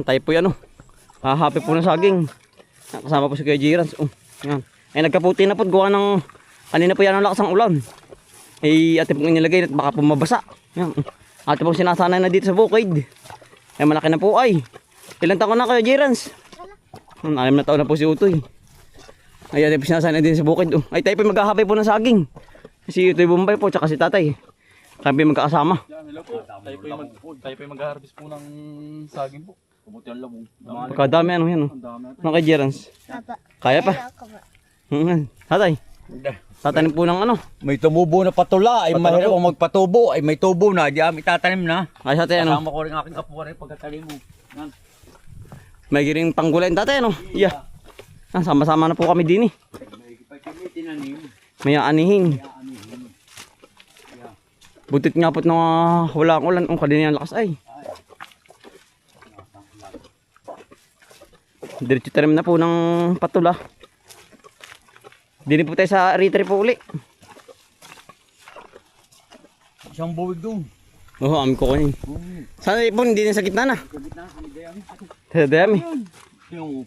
Tayo po yan, hahapi po ng saging. Kasama po si Kuya Jirans. Yan. Ay nagkaputi na po. Gawa ng kanina po yan ang lakas ng ulan. Ay ate pong inilagay at baka po mabasa. Yan. Ate pong sinasanay na dito sa bukid. Ay malaki na po ay. Ilang taon na Kuya Jirans? 6 na taon na po si Utoy. Ay ate pong sinasanay din sa bukid. Ay tayo po maghahapi po ng saging. Si Utoy Bombay po tsaka si Tatay. Kami magkakasama. Hello po. Tayo po mag-harvest po ng saging po. Kabuti ang labong. Kadami ano yan. Ano kay Jirans? Kaya pa? Tatay. Tatanim po ng ano? May tumubo na patula, ay mahirap ang magpatubo, ay may tubo na, di am itatanim na. Ay tatay ano? Kasama ko rin aking apo rin pagkatanim mo. Yan. May giring panggulay tatay ano? Yeah. Sama-sama na po kami din eh. May tinanim. May aanihin. Butit nga po't na wala akong ulan. Kanina yung lakas ay. Diretso tanim na po ng patula. Dini po tayo sa retry po uli. Isang buwig doon. Oo, amin ko kunin. Sana po hindi na sa gitna na. Sa dami. Yung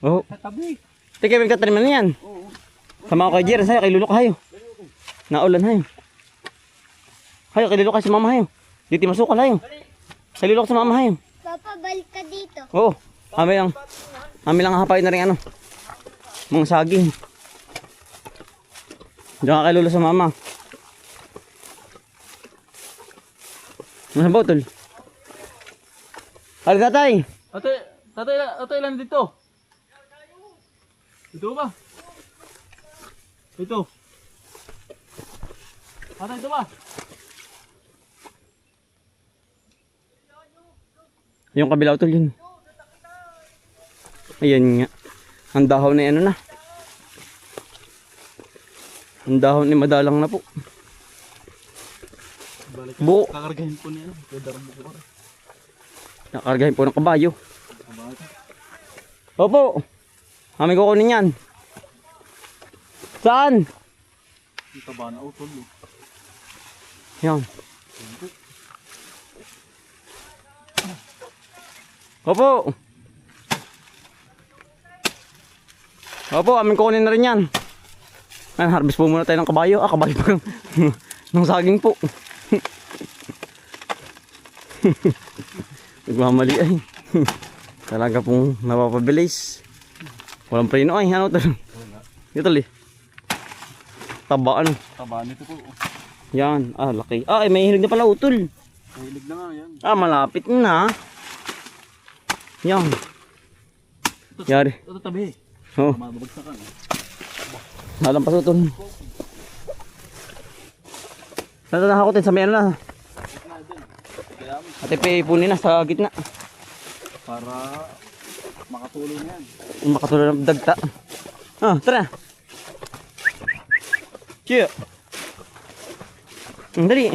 Oo. katabi. Teka, may katanim na yan. Sama ko kay Jerry, sa'yo, kay Lulok hayo. Naulan hayo. Hayo, kay Lulok si mama hayo. Dito masukal hayo. Kay Lulok si mama hayo. Papa, balik ka dito. Oo. Amin lang hapay na rin ano. Mga saging. Diyan ka kay Lolo sa mama. Nasa botol. Hali tatay. Tatay lang dito. Ito ba? Ito. Tatay, ito ba? Yung kabila utol yun. Ayan nga. Ang dahon na ano na. Ang dahon ni madalang na po. Buo. Kakargahin po niya. Darang po. Nakargahin po ng kabayo. Opo. Kami kukunin yan. Saan? Ito ba na utol? Yan. Opo. Opo, amin kukunin na rin yan. Harvest po muna tayo ng kabayo. Kabayo pa ng saging po. Nagmamali ay. Talaga pong napapabilis. Walang preno ay. Ano ito? Ito li. Taba ano. Taba nito po. Yan. Laki. Ay may hilig na pala utol. Mahilig na nga yan. Malapit na. Yan. Yari. Ito tabi. Oh. Mababagsakan. Nalampas utol. Natatahakotin sa may ano na. At ipunin na sa gitna. Para makatulong yan. Makatulong ng dagta. Tara. Chiyo. Dali.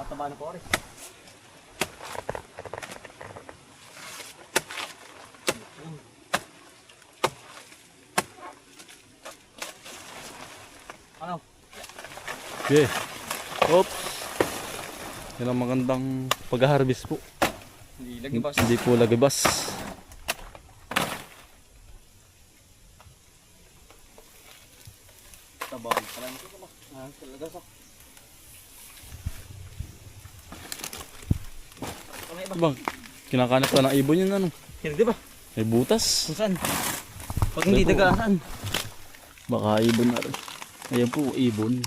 Tama na po rin. Ano? Okay. Oops. Yan ang magandang pag-harvest po. Hindi lagibas. Hindi po lagibas. Tabang. Kala nito ko ba? Talaga sa. Diba? Kinakanap ka ng ibon yun ano? Hindi ba? May butas. Saan? Pag hindi dagaan. Baka ibon na rin. Ayan po, ibon.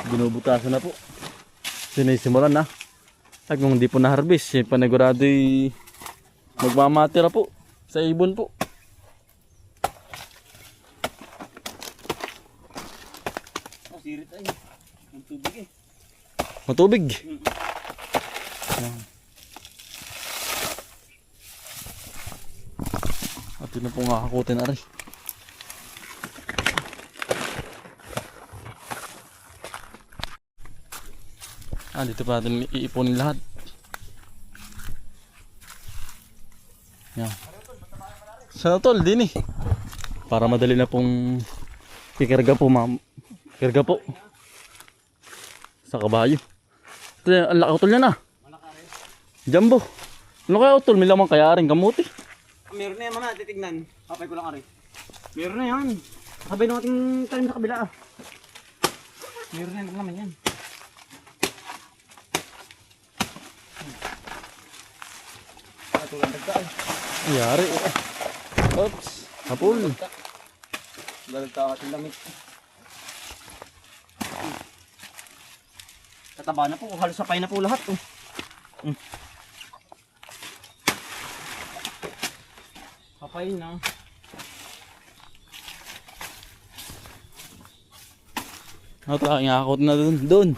Binubutasan na po. Sinisimulan na. At kung hindi po na-harvest, panigurado'y magmamatira po sa ibon po. Sirit ay. Ang tubig eh. Matubig. Ayan. At yun na po ngakakutin na rin. Dito pa natin iipunin lahat. Yan. Sana tol, din eh. Para madali na pong Kikarga po ma'am. Kikarga po. Sa kabayo. Ito, ang laki utol niya na. Jumbo. Ano kaya utol? May lamang kaya rin kamuti. Meron na yan mamaya, titignan. Kapay ko lang ari. Meron na yan. Sabay ng ating talim sa kabila. Meron na yan, naman yan. Katulad nagkaan. Ayari. Oops. Hapon. Lalagta ating lamit. Tataba na po, halos sapay na po lahat. Sapay na. Ito, ingakot na dun. Dun.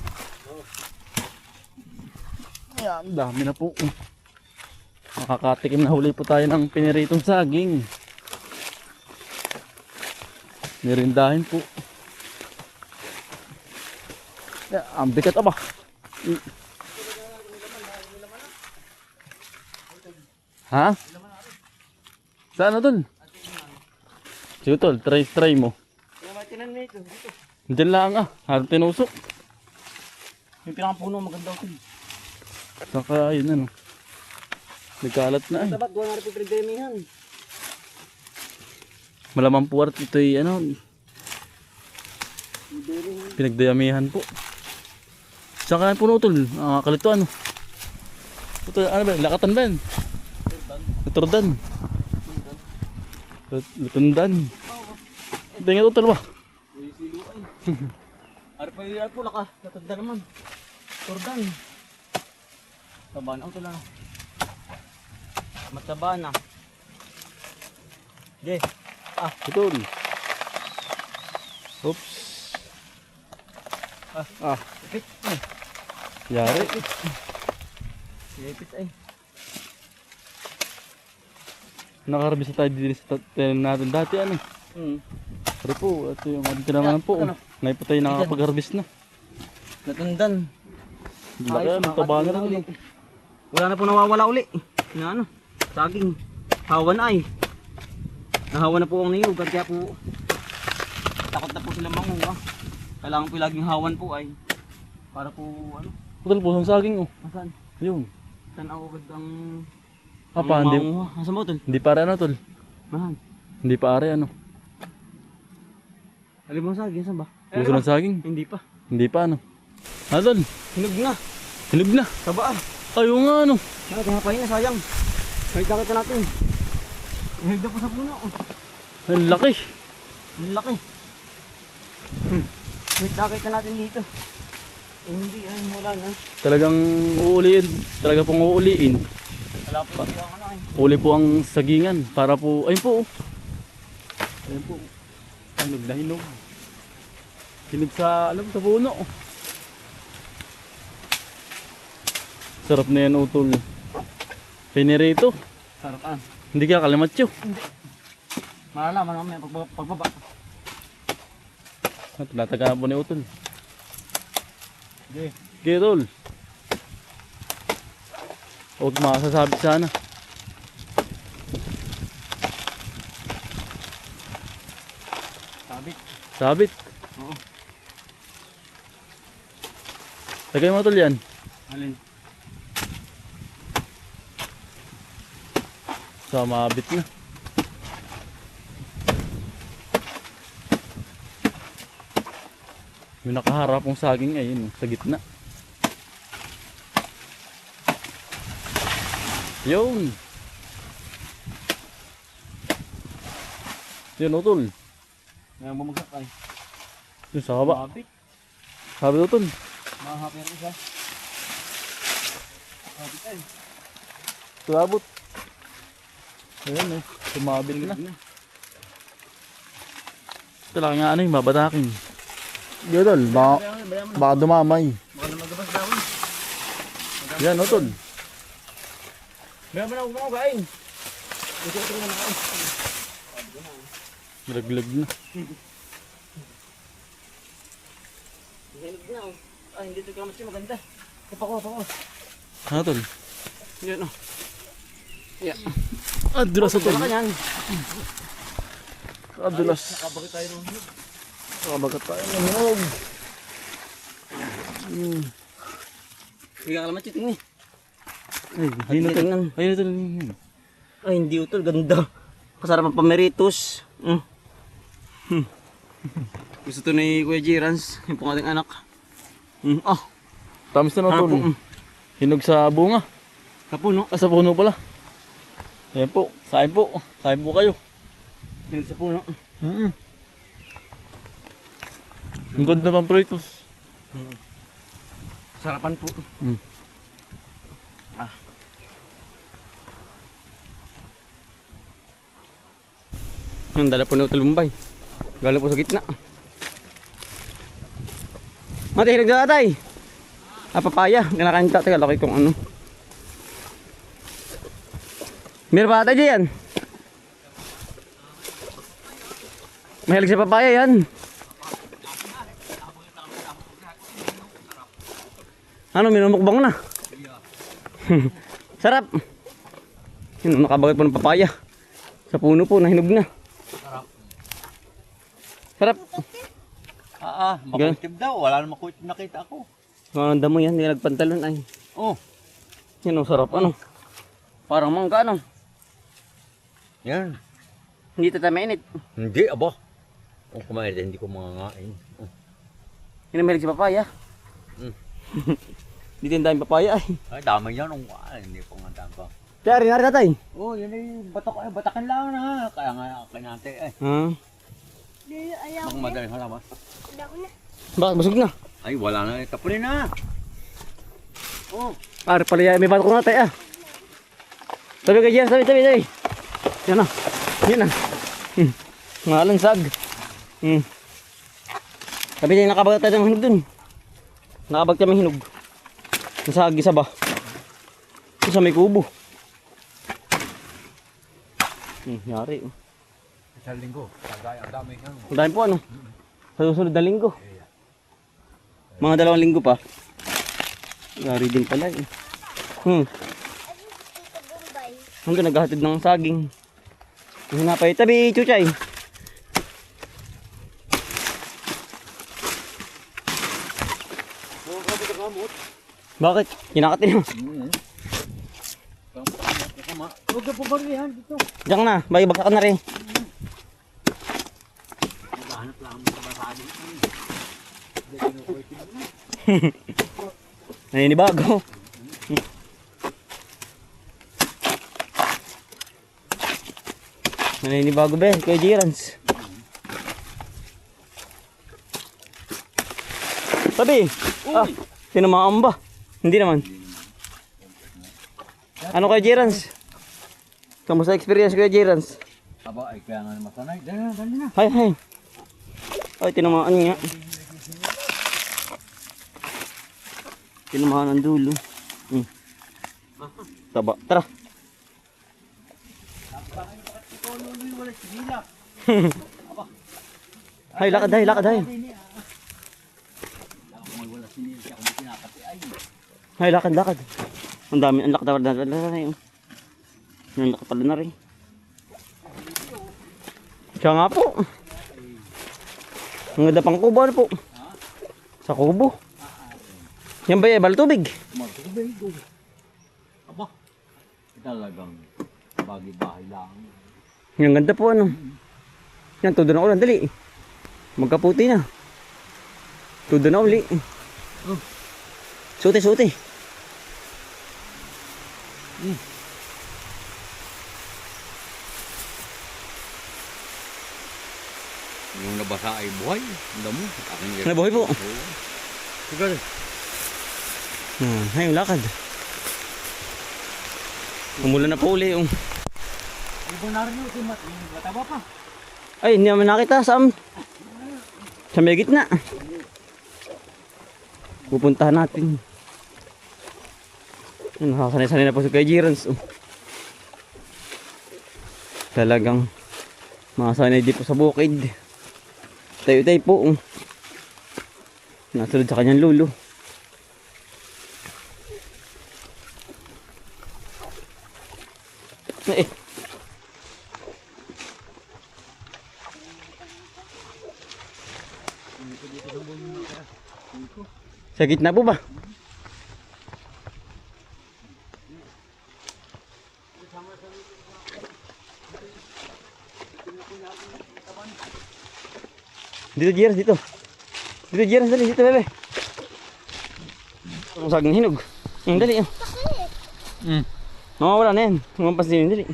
Ayan, dami na po. Makakatikim na huli po tayo ng piniritong saging. Nirindahin po. Ang bigat aba. Ha? Saan na tol? Sige tol, try mo. Diyan lang harap tinusok. Yung pinakapuno maganda ito. Saka yun ano. Nagkalat na eh. Dapat doon na rin po pinagdemihan. Malamang po art ito'y ano. Pinagdayamihan po. Saka yung puno tol. Kalito ano. Ito ano ba? Lakatan ba yan? Luturdan. Lutundan. Tingnan ito tol ba? Ari pa yung po laka. Natanda naman. Turdan. Taba na. Ang tula na. Mataba na. Okay. Betul. Oops. Ipit. Yari. Ipit ay. Nakarabis tayo dito sa tanim natin dati ano. Pero po, ito yung ano naman po. Ngayon po tayo nakakapag-harvest na. Natundan. Laki ano, taba na rin. Wala na po nawawala uli. Na ano, saging. Hawa na ay. Nahawa na po ang niyog. Kaya po, takot na po sila manguha. Kailangan po laging hawan po ay. Para po ano. Putal po sa saging oh. Asan? Yun. Saan ako agad ang... Pa, hindi, Asan mo tol? hindi pare ano tol. Mahan. Hindi pare ano. Alam mo ang saging, saan ba? Puso ng saging. Hindi pa. Hindi pa ano. Ano tol? Hinog na. Hinog na. Tabaan. Ayun nga ano. Tingapahin na, sayang. Kahit nakita natin. Hinog na po sa puno. Ang laki. Ang laki. Kahit nakita natin dito. Hindi, ay wala na. Talagang uuliin. Talaga pong uuliin. Wala po yung ano ay. Uli po ang sagingan. Para po, ayun po. Ayun po. Hinog na hinog. Hinog sa, alam, sa puno. Sarap na yan utol. Pinirito. Sarapan. Hindi kaya kalimatyo. Malalaman naman pagbaba. At nataga po ni utol. Okay. Okay utol. Huwag makasasabi sana. Sabit. Sabit. Oo. Tagay mo utol yan. Alin? So mabit na. Yung nakaharap ng saging ayun sa gitna. Yun. Yun utol. Ngayon bumagsak ay. Yun sa haba. Sabit. Sabi utol. Mahahapi rin siya. Sabit ay. Tulabot. Ayun eh. Sumabit na. Ito lang nga ano yung babatakin. Yun utol. Baka dumamay. Baka na magabas daw. Yan utol. Meron na huwag mo kain. Ito na nakain. Laglag na. Hinog na oh. Ay, hindi ito kamas yung maganda. Pako. Ano tol? Yan oh. Yeah. Dulas utol. Wala ka yan. Dulas. Nakabakit tayo ng hinog. Nakabagat tayo ng hinog. Hindi ka kalaman chiting eh. Ay, Hindi tingnan. Ayun ito. Ay, hindi utol. Ganda. Kasarap ang pameritus. Gusto to ni Kuya Jirans. Yung pong ating anak. Tamis na Ano po? tol. Hinog sa bunga. Sa puno. Sa puno pala. Ayan po. Sain po. Sain po kayo. Hinog sa puno. Ang ganda pang pritos. Sarapan po. Ang dala po na utol Bombay. Galing po sa gitna. Mati, hinog na tatay. Papaya. Kinakain tatay. Kalaki kung ano. Meron pa tatay dyan. Mahilig sa papaya yan. Ano, minumukbang na. Sarap. Yun, nakabagat po ng papaya. Sa puno po, nahinog na. Sarap. Makulitib daw. Wala na makulitib nakita ako. Ang damo yan, hindi nagpantalon ay. Oh, Yun, ang sarap ano. Parang mangga ano. yan. Hindi tatamainit. Hindi, aba. Kung kumain, hindi ko mangangain. Oh. Yun ang mahilig sa papaya. Hindi tindahin papaya ay. Ay, dami yan. Hindi ko nga dami. Kaya rin tatay. Oh, yun ay batakan lang na. Kaya nga kinante eh. Ayaw Baka madaling halaman. Bakit busog na? Ay, wala na. Tapunin na. Oh. Pare pala yan, may bato ko na tayo ah. Sabi ka dyan, sabi. Yan na. Yan na. Ngalansag. Sabi niya nakabagat tayo ng hinog dun. Nakabagat kami hinog. Nasag isa ba? Ito sa may kubo. Yari. Isang linggo. Tagay, ang dami yan. Ang dami po ano. Sa susunod na linggo. Mga 2 linggo pa. Yari din pala eh. Hanggang naghahatid ng saging. Hinapay. Tabi, chuchay. Bakit? Kinakatin mo. Huwag na po barihan dito. Diyan na, bagay-bagay ka na rin. Hanap lang mo sa basali. Naninibago. Naninibago ba eh, Kuya Jirans? Sabi! Tinamaan ba? Hindi naman. Ano Kuya Jirans? Kamusta experience Kuya Jirans? Aba, ay kaya nga masanay. Dali na. Hay. Ay, tinamaan nga. Tinamaan ang dulo. Taba. Tara. Hay, lakad. Hay, lakad. Ang dami, ang lakad na rin. Ang lakad pala na rin. Siya nga po. Ang ganda pang kubo, ano po? Sa kubo. Yan ba bal tubig? Magtubig. Aba, talagang bagay-bahay lang. Ang ganda po ano. Yan, todo na ulan, dali. Magkaputi na. Todo na uli. Suti. Yung nabasa ay buhay. Ang damo. Nabuhay po. Sige. Hay, yung lakad. Umulan na po uli yung... Ibang narin yung timat. Yung mataba pa. Ay, hindi naman nakita sa may gitna. Pupuntahan natin. Nakasanay-sanay na po si Kuya Jirans. Talagang makasanay din po sa bukid. Tayo-tayo po. Nasunod sa kanyang lulo. Sa gitna po ba? Dito, Jerry, dito. Dito, Jerry, dali, dito, bebe. Ang saging hinog. Dali, mawawala na yan. Lumampas din, dali.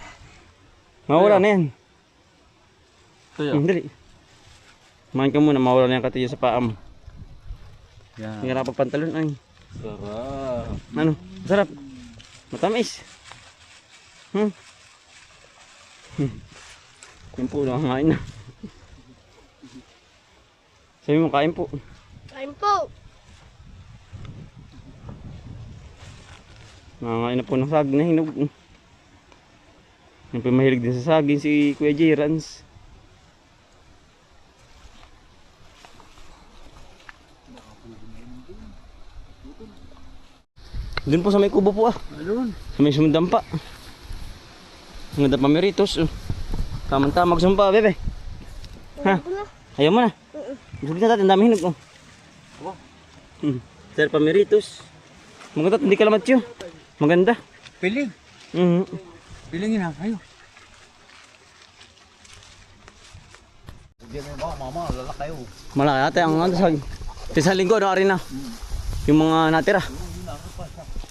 Mawawala na yan. Tuyo. Dali. Main ka muna, mawawala na yan katiyo sa paa mo. Yan. Hindi ka napagpantalon, ay. Sarap. Ano? Sarap. Matamis. Yan po, nakakain na. Sabi mo, kain po. Kain po. Nakakain na po ng saging na hinog. Yan po mahilig din sa saging si Kuya Jirans. Doon po sa may kubo po Sa may sumudampa. Ang ganda pa meritos. Tama-tama magsumpa, bebe. Ha? Ayaw mo na. Gusto natin, dami hinog. Sir Pameritos. Maganda, hindi ka lamat yun. Maganda. Piling. Pilingin na kayo. Hindi mo ba, mama, lala kayo. Malaki ate ang ano sa isang linggo no ari na. Yung mga natira.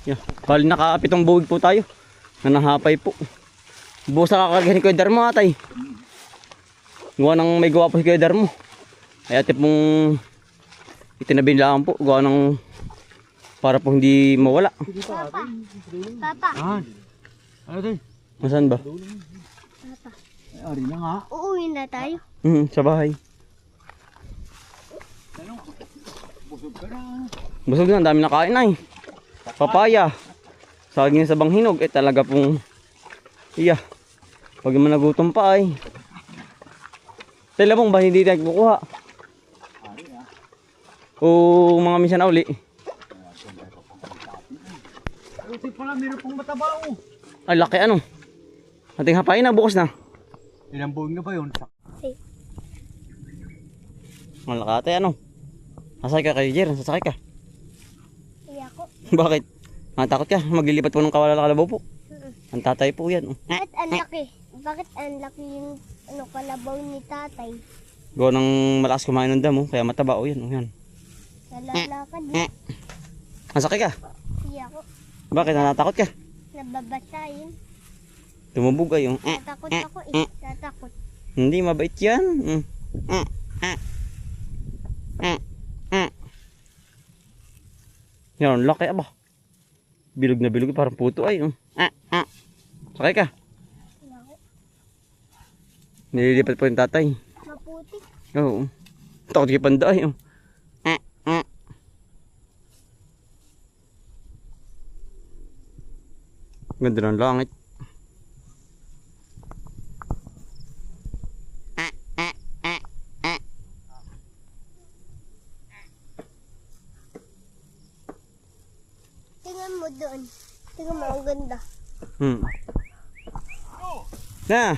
Yeah. Bali naka 7 buwig po tayo. Nanahapay po. Bukas na kakargahin ko yung darmo atay. Gawa ng may gawa po si Kuya Darmo. Ay ate pong itinabi lang po. Gawa ng para po hindi mawala. Papa. Ano din? Nasaan ba? Ari na nga. Uuwi na tayo. Sa bahay. Busog ka na. Busog na, ang dami nakain ay. Papaya. Saging sa banghinog. Talaga pong iya. Pag man nagutom pa ay. Sila pong ba hindi tayo kukuha? O mga minsan na uli. Kasi pala meron pong mataba oh. Ay laki ano. Ating hapain na bukas na. Ilang buwing na ba yun? Malaki ano. Sasakay ka kayo Jer, sasakay ka. Iya ko. Bakit? Natakot ka? Maglilipat po ng kalabaw po. Ang tatay po yan. Bakit ang laki? Bakit ang laki yung kalabaw ni tatay? Gawa ng malakas kumain ng damo, kaya mataba o yan. Yan. Nalalakad. Nasakay ka? Iya ko. Bakit? Natatakot ka? Nababasa yun. Tumubog kayo. Natakot ako eh. Natakot. Hindi, mabait yan. Yan, laki aba. Bilog na bilog, parang puto ay. Sakay ka. Iya ko. Nililipat po yung tatay. Maputi. Oo. Takot kayo panda ay. Ganda ng langit. Tingnan mo doon. Tingnan mo, ang ganda. Na.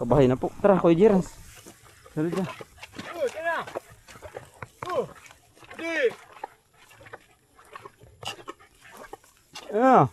Kabahay na po. Tara, Kuya Jirans. Tara dyan. Ah.